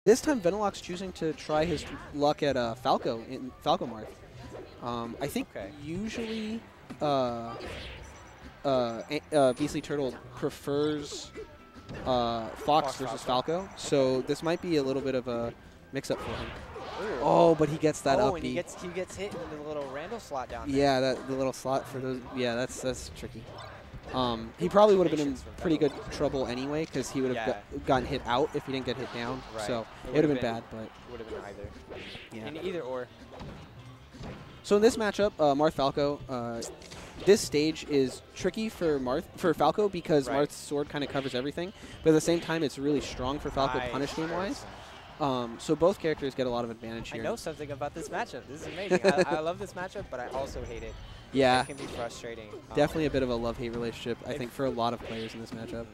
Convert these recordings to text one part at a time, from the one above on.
This time, Venelox choosing to try his luck at Falco in Falco Marth. I think usually Beastly Turtle prefers Fox versus Falco, so this might be a little bit of a mix-up for him. Ooh. Oh, but he gets that up. And he gets hit in the little Randall slot down there. Yeah, the little slot for those. Yeah, that's tricky. He probably would have been in pretty good trouble anyway because he would have gotten hit out if he didn't get hit down. Right. So it would have been bad, but would have been either. Yeah. In either or. So in this matchup, Marth Falco, this stage is tricky for Falco because Marth's sword kind of covers everything, but at the same time, it's really strong for Falco punish game wise. So both characters get a lot of advantage here. I know something about this matchup. This is amazing. I love this matchup, but I also hate it. Yeah. It can be frustrating. Definitely a bit of a love-hate relationship, I think, for a lot of players in this matchup.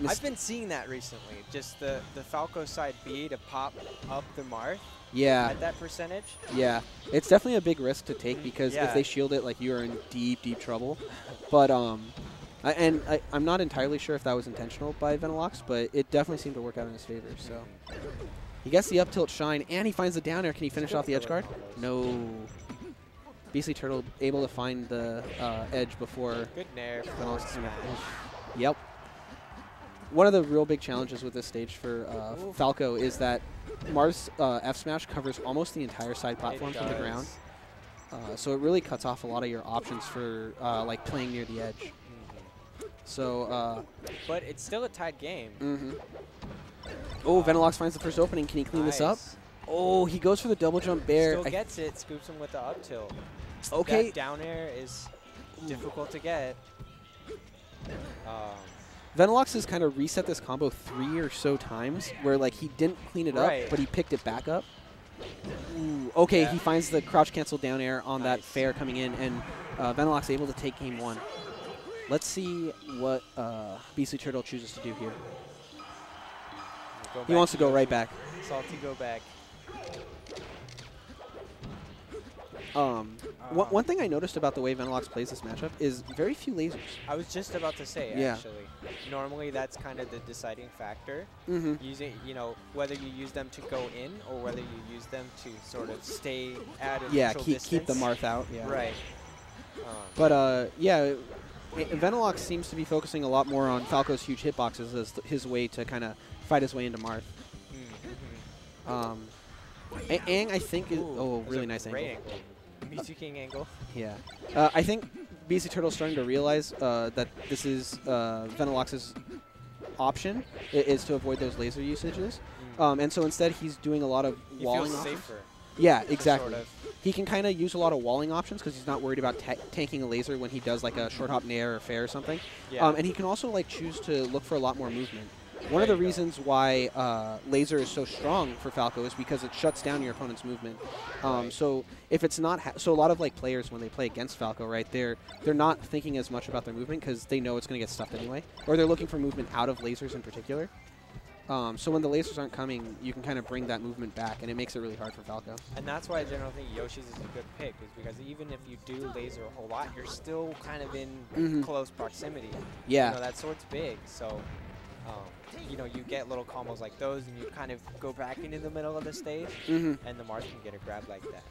I've been seeing that recently. Just the Falco side B to pop up the Marth. Yeah. At that percentage. Yeah. It's definitely a big risk to take because if they shield it, like, you are in deep, deep trouble. But, I'm not entirely sure if that was intentional by Venelox, but it definitely seemed to work out in his favor, so. He gets the up tilt shine, and he finds the down air. Can he finish off the edge guard? No. Beastly Turtle able to find the edge before. Good nair. Yep. One of the real big challenges with this stage for Falco is that Marth's F smash covers almost the entire side platform from the ground. So it really cuts off a lot of your options for like playing near the edge. So. But it's still a tied game. Oh, Venelox finds the first opening. Can he clean this up? Oh, he goes for the double jump bear. Still gets it. Scoops him with the up tilt. Okay. That down air is difficult to get. Venelox has kind of reset this combo 3 or so times where like he didn't clean it up, but he picked it back up. Ooh, okay, he finds the crouch cancel down air on that fair coming in, and Venelox able to take game 1. Let's see what Beastly Turtle chooses to do here. He wants to go right back. Salty go back. One thing I noticed about the way Venelox plays this matchup is very few lasers. I was just about to say, actually. Normally, that's kind of the deciding factor. Using, whether you use them to go in or whether you use them to sort of stay at a neutral distance. Keep the Marth out. Yeah. Right. But Venelox seems to be focusing a lot more on Falco's huge hitboxes as his way to kind of fight his way into Marth. Aang, I think, is really nice angle. Mewtwo King angle. Yeah. I think Beastly Turtle's starting to realize that this is Venelox's option, is to avoid those laser usages. And so instead he's doing a lot of walling options. Safer. Yeah, exactly. Sort of. He can kind of use a lot of walling options because he's not worried about tanking a laser when he does like a short hop nair or fair or something. Yeah. And he can also like choose to look for a lot more movement. One of the reasons why laser is so strong for Falco is because it shuts down your opponent's movement. So if it's not, so a lot of like players when they play against Falco, right, they're not thinking as much about their movement because they know it's going to get stuffed anyway, or they're looking for movement out of lasers in particular. So when the lasers aren't coming, you can kind of bring that movement back, and it makes it really hard for Falco. And that's why I generally think Yoshi's is a good pick, is because even if you do laser a whole lot, you're still kind of in close proximity. Yeah. That sword's big, so you get little combos like those, and you kind of go back into the middle of the stage, and the Marth can get a grab like that.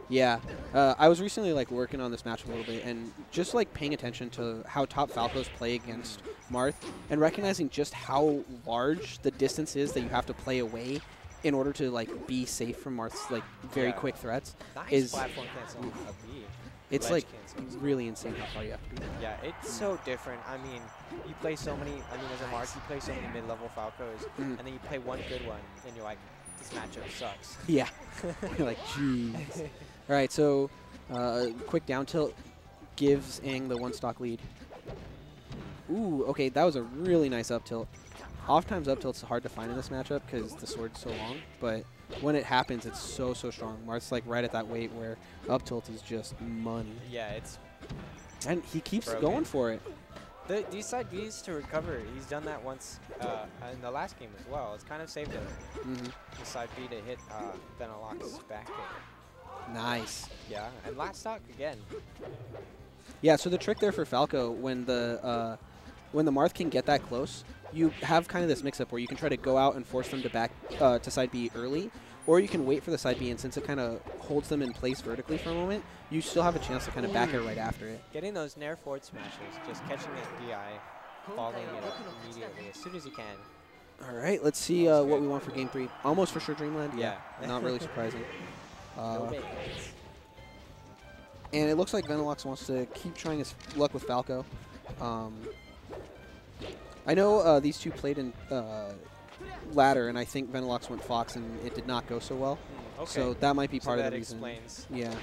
Yeah. I was recently like working on this match a little bit, and just like paying attention to how top Falcos play against Marth, and recognizing just how large the distance is that you have to play away in order to like be safe from Marth's like very quick threats. Nice platform cancel. It's like really insane how far you have to be. Yeah, it's so different. I mean, you play so many, as a Marth, you play so many mid-level Falcos, and then you play one good one, and you're like, this matchup sucks. Yeah. You're like, jeez. All right, so quick down tilt gives Aang the one-stock lead. Ooh, okay, that was a really nice up tilt. Oftentimes up tilt's hard to find in this matchup because the sword's so long, but when it happens, it's so strong. Marth's like right at that weight where up tilt is just money. Yeah, it's... And he keeps going for it. These side Bs to recover, he's done that once in the last game as well. It's kind of saved him. The side B to hit Venelox's back kick. Nice. Yeah, and last stock again. Yeah, so the trick there for Falco when the when the Marth can get that close, you have kind of this mix-up where you can try to go out and force them to back to side B early, or you can wait for the side B, and since it kind of holds them in place vertically for a moment, you still have a chance to kind of back it right after it. Getting those nair forward smashes, just catching that DI, following it up immediately as soon as you can. All right, let's see what we want for game 3. Almost for sure Dreamland. Yeah. Not really surprising. No and it looks like Venelox wants to keep trying his luck with Falco. I know these two played in ladder, and I think Venelox went Fox, and it did not go so well. Okay. So that might be part of the that reason. explains. Yeah.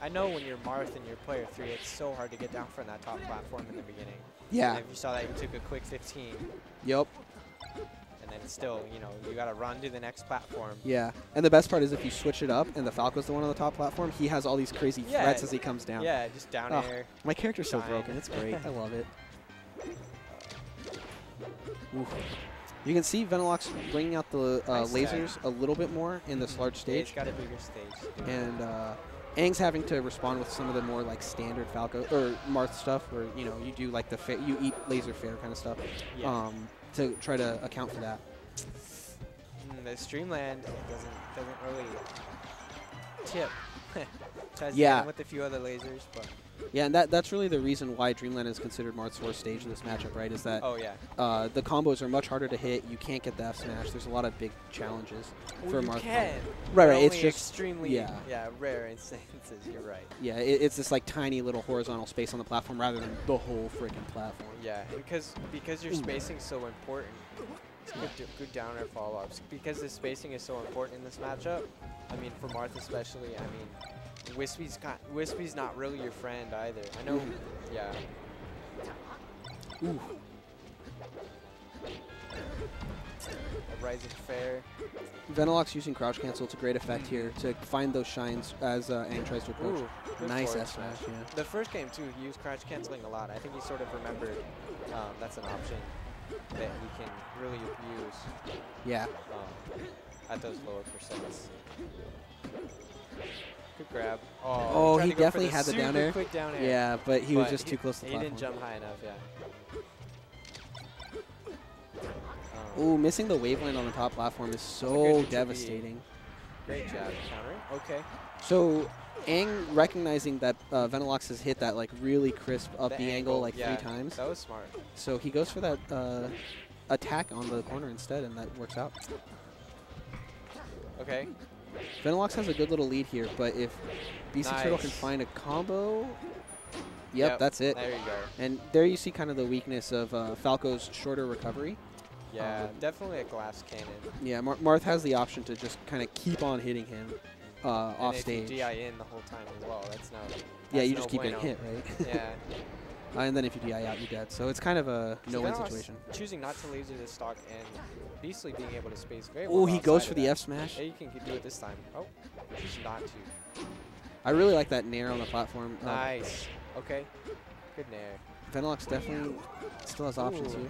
I know when you're Marth and you're player 3, it's so hard to get down from that top platform in the beginning. Yeah. And if you saw that, you took a quick 15. Yep. And then still, you know, you got to run to the next platform. Yeah. And the best part is if you switch it up and the Falco's the one on the top platform, he has all these crazy threats as he comes down. Yeah, just down air. My character's so broken. It's great. I love it. Oof. You can see Venelox bringing out the lasers a little bit more in this large stage. Yeah, he's got a bigger stage. And Aang's having to respond with some of the more like standard Falco or Marth stuff, where you know you do like the you eat laser fair kind of stuff, to try to account for that. The Streamland doesn't really tip. Tries to Yeah. get him with a few other lasers, but Yeah, and that's really the reason why Dreamland is considered Marth's worst stage in this matchup, right? Is that the combos are much harder to hit. You can't get the F smash. There's a lot of big challenges for Marth. Right. It's just extremely rare instances. You're right. Yeah, it's this like tiny little horizontal space on the platform rather than the whole freaking platform. Yeah, because your spacing is so important. It's good down air follow-ups. Because the spacing is so important in this matchup, I mean, for Marth especially, I mean, Wispy's not really your friend either. I know, yeah. Ooh. A rising fair. Venelox using crouch cancel to great effect here to find those shines as Aang tries to approach. Ooh, nice S smash, yeah. The first game too, he used crouch canceling a lot. I think he sort of remembered that's an option that he can really abuse. Yeah. At those lower percents. Good grab. Oh, he definitely had the down air. Quick down air. Yeah, but he was just too close to the platform. He didn't jump high enough, yeah. Ooh, missing the waveland on the top platform is so devastating. Great jab counter. Okay. So, Aang recognizing that Venelox has hit that like really crisp up B angle like 3 times. That was smart. So he goes for that attack on the corner instead, and that works out. Okay. Venelox has a good little lead here, but if BC Turtle can find a combo, yep, that's it. There you go. And there you see kind of the weakness of Falco's shorter recovery. Yeah, definitely a glass cannon. Yeah, Marth has the option to just kind of keep on hitting him off stage. And if you DI in the whole time as well, that's no. Yeah, you just keep getting hit, right? Yeah. And then if you DI out, you're dead. So it's kind of a no-win situation. Choosing not to laser this stock and Beastly being able to space very well. Oh, he goes for the F smash. Yeah, you can do it this time. Oh, choose not to. I really like that nair on the platform. Nice. Okay. Good nair. Venelox definitely still has options here.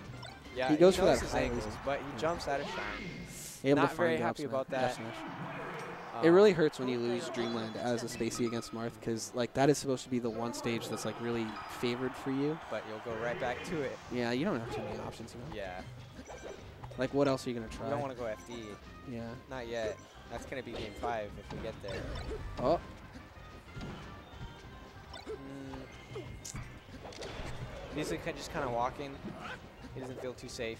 Yeah, he goes for that high angles, but he jumps out of shine. Able not to very happy about that. It really hurts when you lose Dreamland as a spacey against Marth, because like that is supposed to be the one stage that's like really favored for you. But you'll go right back to it. Yeah, you don't have too many options, you know? Yeah. Like, what else are you going to try? You don't want to go FD. Yeah. Not yet. That's going to be game 5 if we get there. Oh. Beastly just kind of walking. He doesn't feel too safe.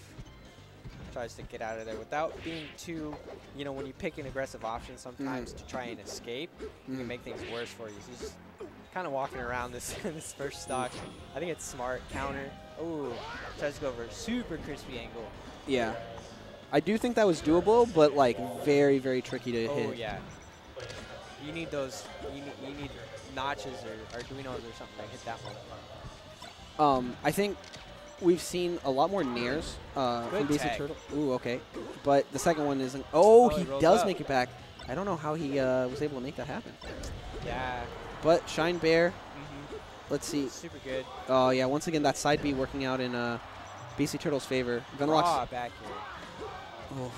Tries to get out of there without being too, you know, when you pick an aggressive option sometimes to try and escape, you can make things worse for you. So he's just kind of walking around this this first stock. I think it's smart. Counter. Ooh. Tries to go for a super crispy angle. Yeah. I do think that was doable, but like very, very tricky to hit. Oh, yeah. You need those, you need notches or Arduinos or something to hit that one. I think we've seen a lot more nairs from BC Turtle. Ooh, okay. But the second one isn't. Oh, he does make it back. I don't know how he was able to make that happen. Yeah. But Shine Bear. Let's see. Super good. Oh, yeah. Once again, that side B working out in BC Turtle's favor. Venelox. Back here. Oh,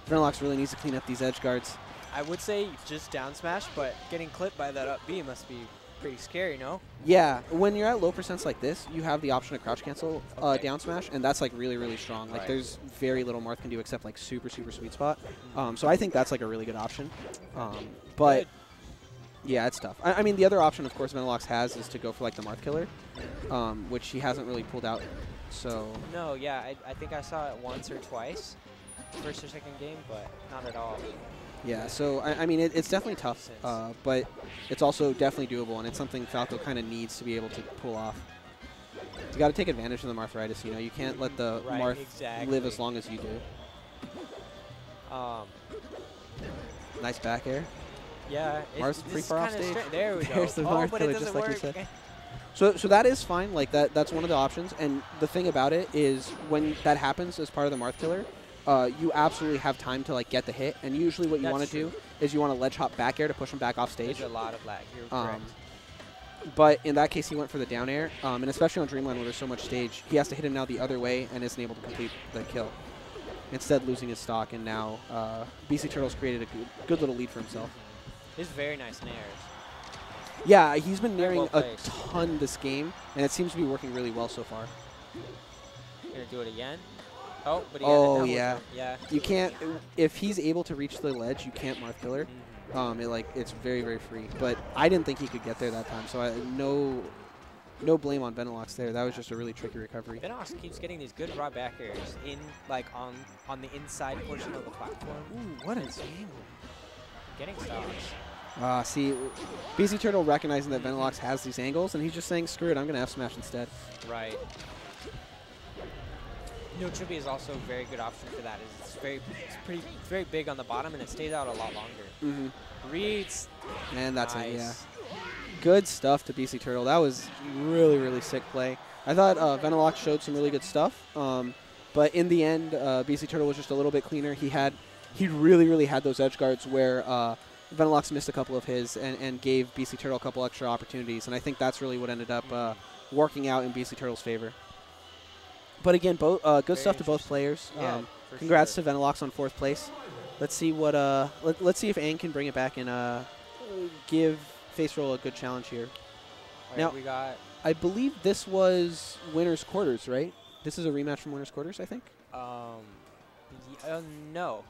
Venelox really needs to clean up these edge guards. I would say just down smash, but getting clipped by that up B must be pretty scary, no? Yeah, when you're at low percents like this, you have the option to crouch cancel down smash, and that's like really, really strong. Like there's very little Marth can do except like super, super sweet spot. So I think that's like a really good option. But yeah, it's tough. I mean, the other option, of course, Venelox has is to go for like the Marth killer, which he hasn't really pulled out. So no, yeah, I think I saw it once or twice, first or second game, but not at all. Yeah, so I mean, it's definitely tough, but it's also definitely doable, and it's something Falco kind of needs to be able to pull off. You got to take advantage of the Marthritis. You know, you can't let the Marth live as long as you do. Nice back air. Yeah, Marth's pretty far off stage. There we go. There's the Marth killer, just like you said. So that is fine. Like that's one of the options. And the thing about it is when that happens as part of the Marth killer, you absolutely have time to like get the hit. And usually what you want to do is you want to ledge hop back air to push him back off stage. There's a lot of lag. You're correct. But in that case, he went for the down air. And especially on Dreamland where there's so much stage, he has to hit him now the other way and isn't able to complete the kill. Instead losing his stock, and now BC Turtle's created a good little lead for himself. He's very nice nairs. Yeah, he's been nairing a ton this game, and it seems to be working really well so far. Gonna do it again. Oh, but he yeah. Yeah. You can't, if he's able to reach the ledge, you can't Marth killer. It's very, very free. But I didn't think he could get there that time, so no blame on Venelox there. That was just a really tricky recovery. Venelox keeps getting these good raw back airs in, like, on the inside portion of the platform. Ooh, what is angle? Getting stocks. See, BC Turtle recognizing that Venelox has these angles, and he's just saying, screw it, I'm going to F-smash instead. Right. No, Trippy is also a very good option for that. It's very big on the bottom, and it stays out a lot longer. Reads. And that's it, yeah. Good stuff to BC Turtle. That was really, really sick play. I thought Venelox showed some really good stuff, but in the end, BC Turtle was just a little bit cleaner. He really, really had those edge guards where Venelox missed a couple of his and gave BC Turtle a couple extra opportunities, and I think that's really what ended up working out in BC Turtle's favor. But again, good stuff to both players. Yeah, congrats to Venelox on 4th place. Let's see what let's see if Aang can bring it back and give Face Roll a good challenge here. Right, now, we got, I believe this was Winner's Quarters, right? This is a rematch from Winner's Quarters, I think. no.